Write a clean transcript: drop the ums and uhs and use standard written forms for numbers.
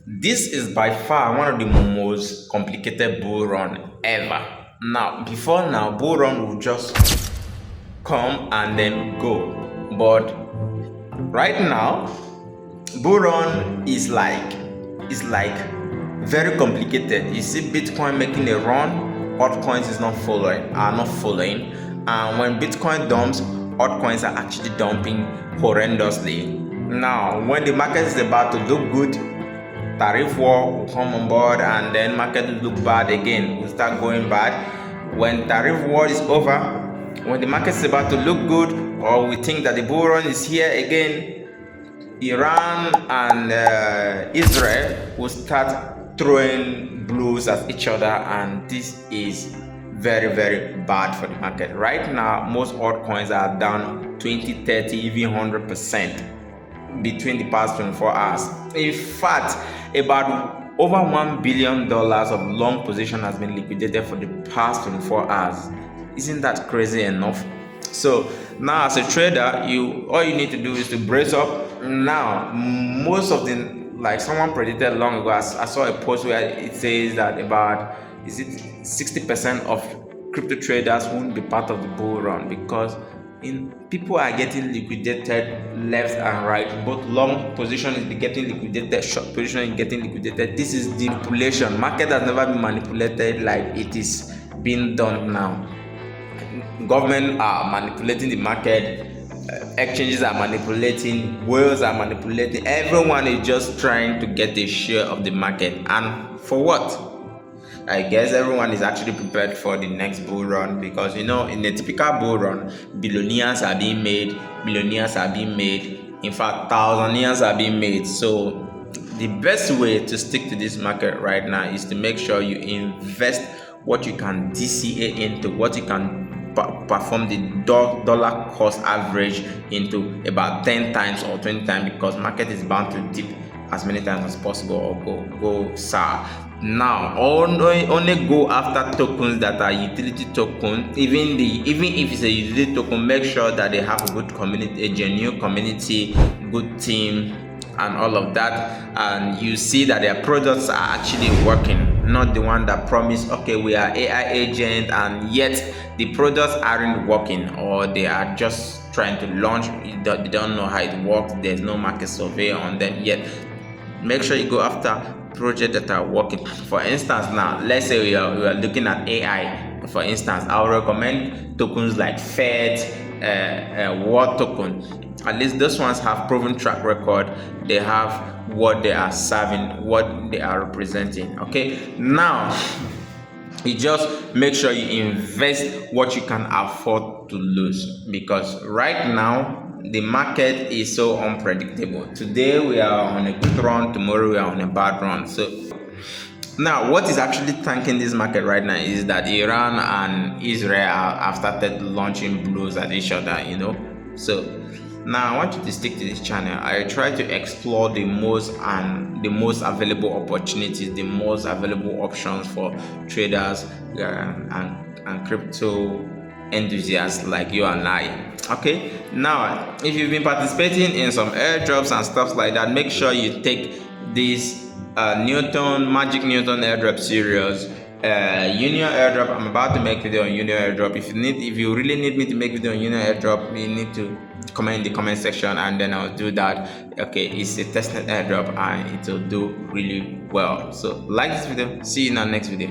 This is by far one of the most complicated bull run ever. Now, before now, bull run will just come and then go. But right now, bull run is like very complicated. You see Bitcoin making a run, altcoins are not following. And when Bitcoin dumps, altcoins are actually dumping horrendously. Now, when the market is about to look good, tariff war will come on board, and then market will look bad again, will start going bad. When tariff war is over, when the market is about to look good, or we think that the bull run is here again, Iran and Israel will start throwing blows at each other, and this is very, very bad for the market. Right now, most altcoins are down 20, 30, even 100% between the past 24 hours. In fact, about over $1 billion of long position has been liquidated for the past 24 hours. Isn't that crazy enough? So now, as a trader, all you need to do is to brace up. Now, most of the, like someone predicted long ago, I saw a post where it says that about 60% of crypto traders won't be part of the bull run, because people are getting liquidated left and right. Both long position is getting liquidated, short position is getting liquidated. This is the manipulation. Market has never been manipulated like it is being done now. Government are manipulating the market, exchanges are manipulating, whales are manipulating. Everyone is just trying to get a share of the market. And for what? I guess everyone is actually prepared for the next bull run, because in a typical bull run, billionaires are being made, millionaires are being made, in fact thousandaires are being made. So the best way to stick to this market right now is to make sure you invest what you can DCA into, what you can perform the dollar cost average into about 10 times or 20 times, because market is bound to dip as many times as possible or go sour. Now, only go after tokens that are utility tokens. Even if it's a utility token, make sure that they have a good community, a genuine community, good team, and all of that. And you see that their products are actually working, not the one that promise, okay, we are AI agent, and yet the products aren't working, or they are just trying to launch. They don't know how it works. There's no market survey on them yet. Make sure you go after projects that are working. For instance, now let's say we are looking at AI. For instance, I would recommend tokens like FED, War token. At least those ones have proven track record. They have what they are serving, what they are representing. Okay, now you just make sure you invest what you can afford to lose, because right now the market is so unpredictable. Today we are on a good run, tomorrow we are on a bad run. So now what is actually tanking this market right now is that Iran and Israel have started launching blows at each other, So now I want you to stick to this channel. I try to explore the most available opportunities, the most available options for traders and crypto enthusiasts like you and I. Okay, now if you've been participating in some airdrops and stuff like that, make sure you take this Magic Newton airdrop serious. Union airdrop, I'm about to make video on Union airdrop. If you really need me to make video on Union airdrop, you need to comment in the comment section, and then I'll do that. Okay, it's a testnet airdrop and it will do really well. So like this video, see you in our next video.